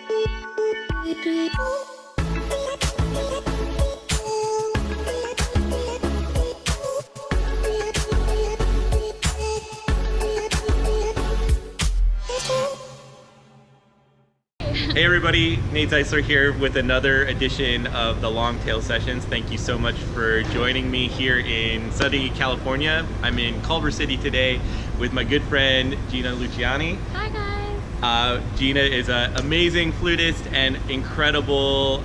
Hey everybody, Nate Zeisler here with another edition of the Long Tail Sessions. Thank you so much for joining me here in sunny California. I'm in Culver City today with my good friend Gina Luciani. Hi guys. Gina is an amazing flutist and incredible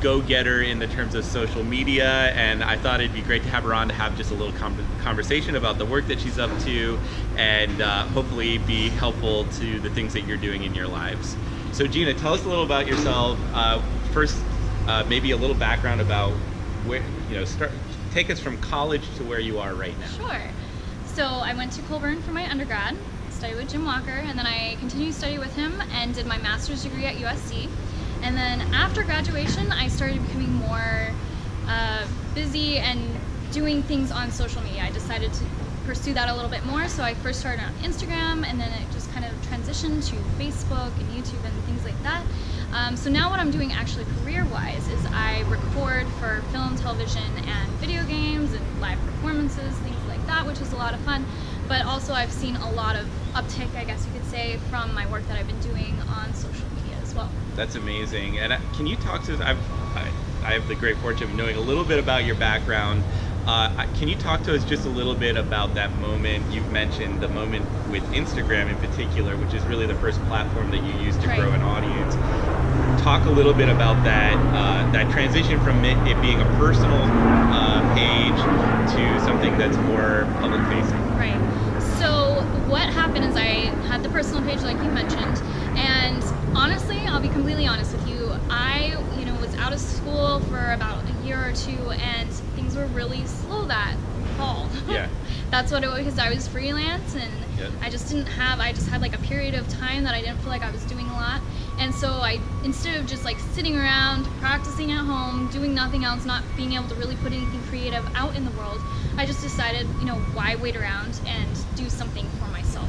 go-getter in the terms of social media, and I thought it'd be great to have her on to have just a little conversation about the work that she's up to and hopefully be helpful to the things that you're doing in your lives. So Gina, tell us a little about yourself. First, maybe a little background about where, take us from college to where you are right now. Sure. So I went to Colburn for my undergrad, studied with Jim Walker, and then I continued to study with him and did my master's degree at USC. And then after graduation, I started becoming more busy and doing things on social media. I decided to pursue that a little bit more, so I first started on Instagram, and then it just kind of transitioned to Facebook and YouTube and things like that. So now what I'm doing actually career-wise is I record for film, television, and video games and live performances, things like that, which is a lot of fun. But also I've seen a lot of uptick, I guess you could say, from my work that I've been doing on social media as well. That's amazing. And can you talk to us? I have the great fortune of knowing a little bit about your background. Can you talk to us just a little bit about that moment? You've mentioned the moment with Instagram in particular, which is really the first platform that you use to grow an audience. Talk a little bit about that transition from it being a personal page to something that's more public facing. Right. So what happened is I had the personal page like you mentioned, and honestly, I'll be completely honest with you, I was out of school for about a year or two, and things were really slow that fall. Yeah. That's what it was, because I was freelance, and I just had like a period of time that I didn't feel like I was doing a lot. And so instead of just like sitting around, practicing at home, doing nothing else, not being able to really put anything creative out in the world, I just decided, why wait around and do something for myself.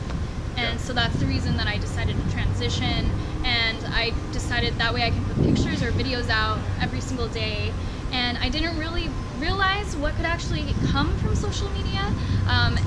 And so that's the reason that I decided to transition, and I decided that way I can put pictures or videos out every single day. And I didn't really realize what could actually come from social media.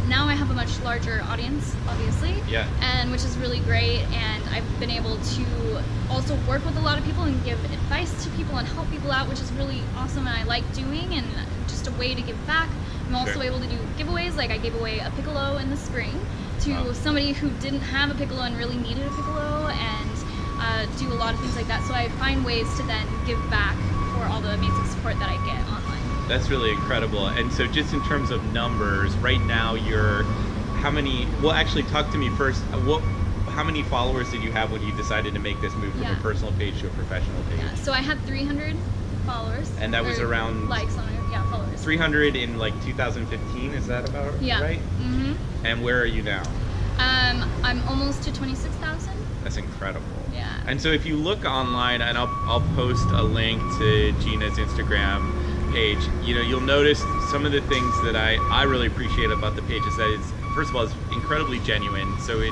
Now I have a much larger audience, obviously, and which is really great. And I've been able to also work with a lot of people and give advice to people and help people out, which is really awesome, and I like doing, and just a way to give back. I'm also able to do giveaways, like I gave away a piccolo in the spring to somebody who didn't have a piccolo and really needed a piccolo, and do a lot of things like that. So I find ways to then give back for all the amazing support that I get online. That's really incredible. And so just in terms of numbers, right now actually talk to me first. How many followers did you have when you decided to make this move from a personal page to a professional page? Yeah, so I had 300 followers. And that was around likes on it, followers. 300 in like 2015, is that about right? Mm-hmm. And where are you now? I'm almost to 26,000. That's incredible. Yeah. And so if you look online, and I'll post a link to Gina's Instagram page, you'll notice some of the things that I really appreciate about the page is that it's, first of all, it's incredibly genuine. So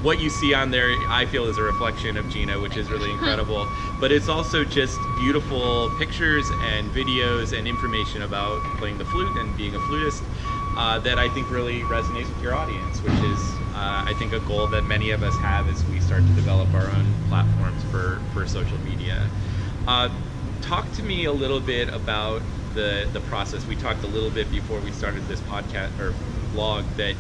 what you see on there, I feel, is a reflection of Gina, which is really incredible. But it's also just beautiful pictures and videos and information about playing the flute and being a flutist that I think really resonates with your audience, which is, I think, a goal that many of us have as we start to develop our own platforms for social media. Talk to me a little bit about the process. We talked a little bit before we started this podcast or vlog that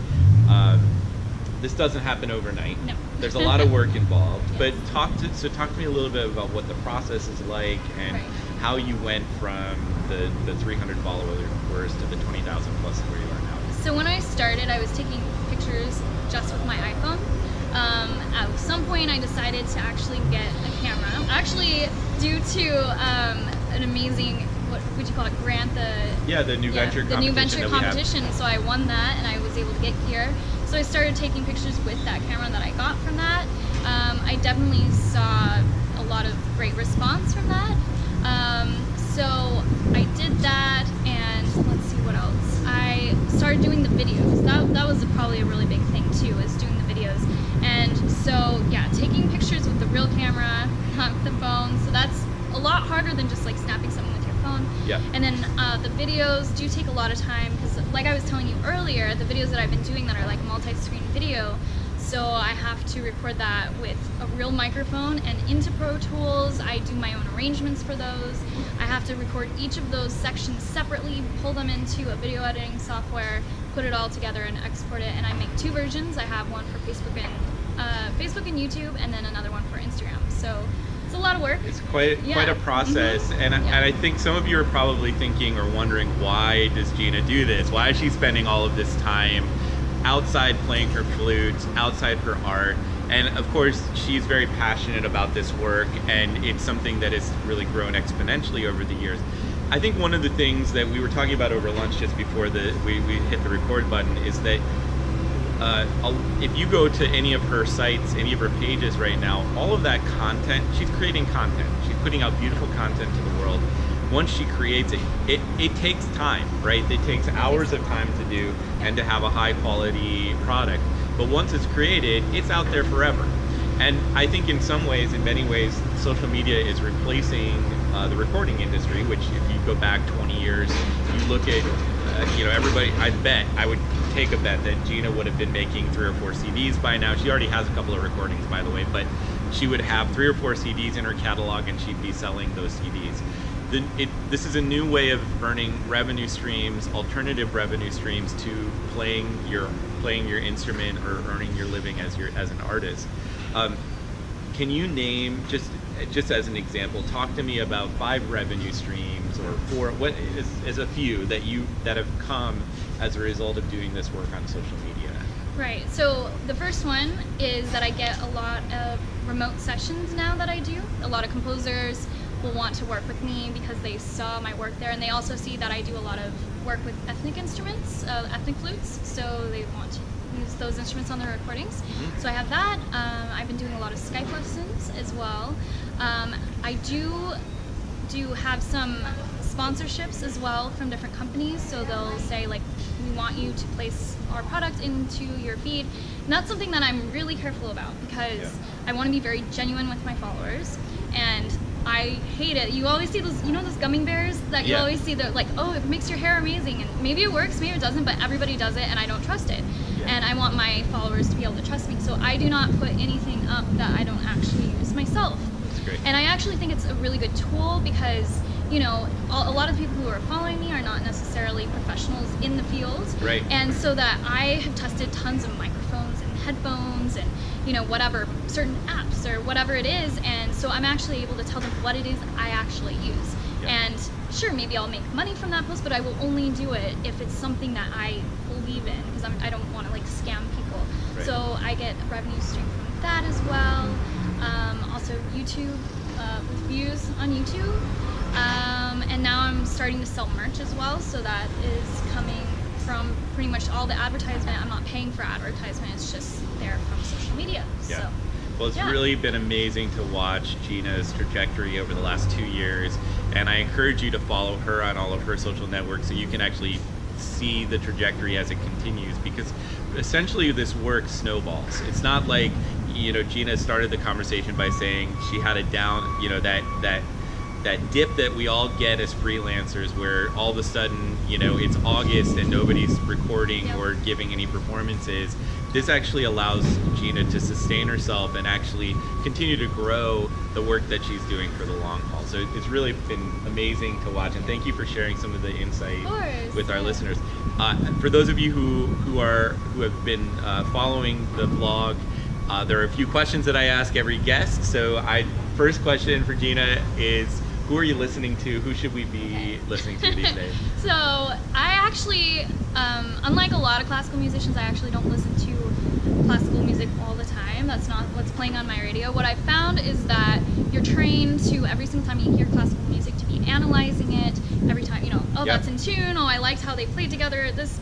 this doesn't happen overnight. No. There's a lot of work involved. But talk to me a little bit about what the process is like and how you went from the 300 followers to the 20,000 plus where you are now. So when I started, I was taking pictures just with my iPhone. At some point, I decided to actually get a camera. Actually, due to an amazing, what would you call it, grant? The New Venture competition. The New Venture competition. So I won that, and I was able to get gear. So I started taking pictures with that camera that I got from that. I definitely saw a lot of great response from that. So I did that, and let's see what else. I started doing the videos. That was probably a really big thing too, is doing the videos. And so yeah, taking pictures with the real camera, not with the phone. So that's a lot harder than just like snapping something with your phone. Yeah. And then the videos do take a lot of time because, like I was telling you earlier, the videos that I've been doing that are like multi-screen video, so I have to record that with a real microphone and into Pro Tools. I do my own arrangements for those. I have to record each of those sections separately, pull them into a video editing software, put it all together and export it. And I make 2 versions. I have one for Facebook and YouTube, and then another one for Instagram. So it's a lot of work. It's quite a process. Mm-hmm. And I think some of you are probably thinking or wondering, why does Gina do this? Why is she spending all of this time outside playing her flute, outside her art? And of course, she's very passionate about this work, and it's something that has really grown exponentially over the years. I think one of the things that we were talking about over lunch just before we hit the record button is that if you go to any of her sites, any of her pages right now, all of that content, she's creating content. She's putting out beautiful content to the world. Once she creates it takes time, right? It takes hours of time to do and to have a high quality product. But once it's created, it's out there forever. And I think in some ways, in many ways, social media is replacing the recording industry, which if you go back 20 years, you look at, everybody, I would take a bet that Gina would have been making 3 or 4 CDs by now. She already has a couple of recordings, by the way, but she would have 3 or 4 CDs in her catalog and she'd be selling those CDs. This is a new way of earning revenue streams, alternative revenue streams to playing your instrument or earning your living as an artist. Can you name, just as an example, talk to me about 5 revenue streams or 4, what is a few that have come as a result of doing this work on social media? Right, so the first one is that I get a lot of remote sessions now that I do. A lot of composers will want to work with me because they saw my work there, and they also see that I do a lot of work with ethnic instruments, ethnic flutes, so they want to use those instruments on their recordings. Mm-hmm. So I have that. I've been doing a lot of Skype lessons as well. I do have some sponsorships as well from different companies, so they'll say like, we want you to place our product into your feed, and that's something that I'm really careful about because I want to be very genuine with my followers, and I hate it. You always see those, those gummy bears that you always see that like, oh, it makes your hair amazing, and maybe it works, maybe it doesn't, but everybody does it and I don't trust it. And I want my followers to be able to trust me, so I do not put anything up that I don't actually use myself. That's great. And I actually think it's a really good tool because, a lot of people who are following me are not necessarily professionals in the field. Right. And so that I have tested tons of microphones and headphones and, whatever, certain apps or whatever it is. And so I'm actually able to tell them what it is I actually use. Yeah. And sure, maybe I'll make money from that post, but I will only do it if it's something that I believe in, because I don't want to like scam people. Right. So I get a revenue stream from that as well. Also YouTube, with views on YouTube. And now I'm starting to sell merch as well, so that is coming from pretty much all the advertisement. I'm not paying for advertisement, it's just there from social media. Yeah. So, well, it's really been amazing to watch Gina's trajectory over the last 2 years, and I encourage you to follow her on all of her social networks so you can actually see the trajectory as it continues, because essentially this work snowballs. It's not like, Gina started the conversation by saying she had a down, that dip that we all get as freelancers where all of a sudden, it's August and nobody's recording or giving any performances. This actually allows Gina to sustain herself and actually continue to grow the work that she's doing for the long haul. So it's really been amazing to watch, and thank you for sharing some of the insight with our listeners. For those of you who have been following the blog, there are a few questions that I ask every guest. So first question for Gina is, who are you listening to? Who should we be listening to these days? So I actually, unlike a lot of classical musicians, I actually don't listen to classical music all the time. That's not what's playing on my radio. What I found is that you're trained to, every single time you hear classical music, to be analyzing it. Every time, that's in tune. Oh, I liked how they played together at this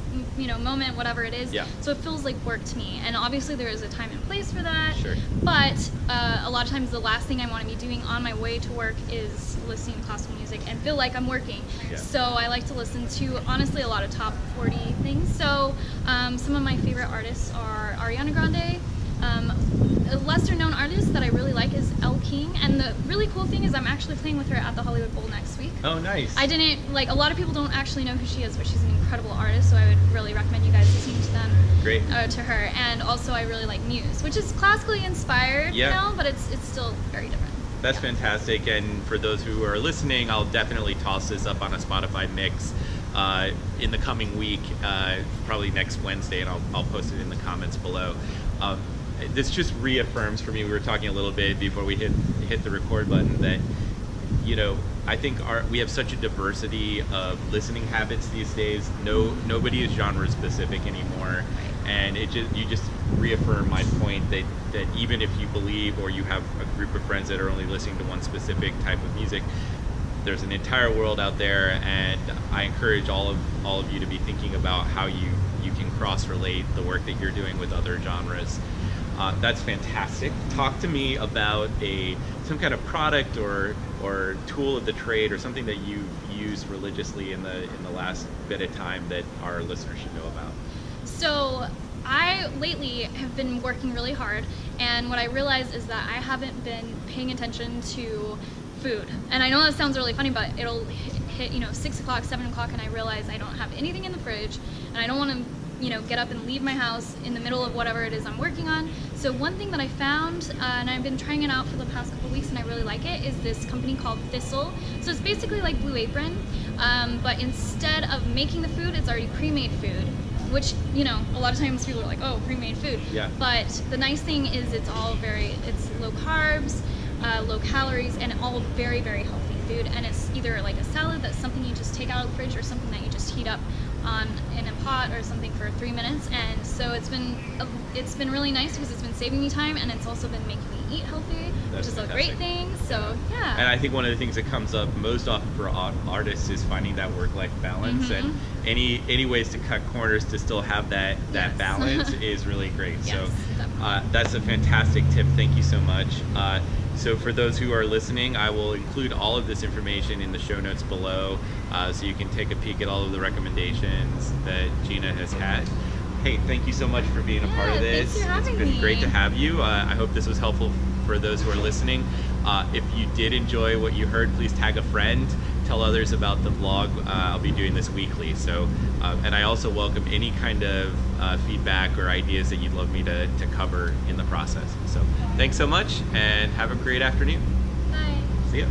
moment, whatever it is. So it feels like work to me, and obviously there is a time and place for that. Sure. But a lot of times the last thing I want to be doing on my way to work is listening to classical music and feel like I'm working. So I like to listen to, honestly, a lot of top 40 things. So some of my favorite artists are Ariana Grande, A lesser known artist that I really like is Elle King, and the really cool thing is I'm actually playing with her at the Hollywood Bowl next week. Oh, nice. I didn't, like, a lot of people don't actually know who she is, but she's an incredible artist, so I would really recommend you guys listening to them. Great. To her. And also I really like Muse, which is classically inspired, you know, but it's still very different. That's fantastic, and for those who are listening, I'll definitely toss this up on a Spotify mix in the coming week, probably next Wednesday, and I'll post it in the comments below. This just reaffirms for me, we were talking a little bit before we hit the record button, that, you know, I think we have such a diversity of listening habits these days. Nobody is genre specific anymore, and you just reaffirm my point that even if you believe, or you have a group of friends that are only listening to one specific type of music, there's an entire world out there, and I encourage all of you to be thinking about how you can cross-relate the work that you're doing with other genres. That's fantastic. Talk to me about some kind of product or tool of the trade, or something that you've used religiously in the last bit of time that our listeners should know about. So I lately have been working really hard, and what I realized is that I haven't been paying attention to food. And I know that sounds really funny, but it'll hit 6 o'clock, 7 o'clock, and I realize I don't have anything in the fridge, and I don't want to get up and leave my house in the middle of whatever it is I'm working on. So one thing that I found, and I've been trying it out for the past couple weeks and I really like it, is this company called Thistle. So it's basically like Blue Apron, but instead of making the food, it's already pre-made food, which, a lot of times people are like, oh, pre-made food. Yeah. But the nice thing is it's low carbs, low calories, and all very, very healthy food. And it's either like a salad that's something you just take out of the fridge, or something that you just heat up in a pot or something for 3 minutes. And so it's been really nice because it's been saving me time, and it's also been making me eat healthy, which is a great thing. So yeah. And I think one of the things that comes up most often for artists is finding that work-life balance, and any ways to cut corners to still have that balance is really great. Yes, so definitely. that's a fantastic tip. Thank you so much. So for those who are listening, I will include all of this information in the show notes below, so you can take a peek at all of the recommendations that Gina has had. Hey, thank you so much for being a part of this. Thanks for having It's been me. great to have you. I hope this was helpful for those who are listening. If you did enjoy what you heard, please tag a friend, tell others about the blog. I'll be doing this weekly. So, and I also welcome any kind of feedback or ideas that you'd love me to cover in the process. So thanks so much, and have a great afternoon. Bye. See ya.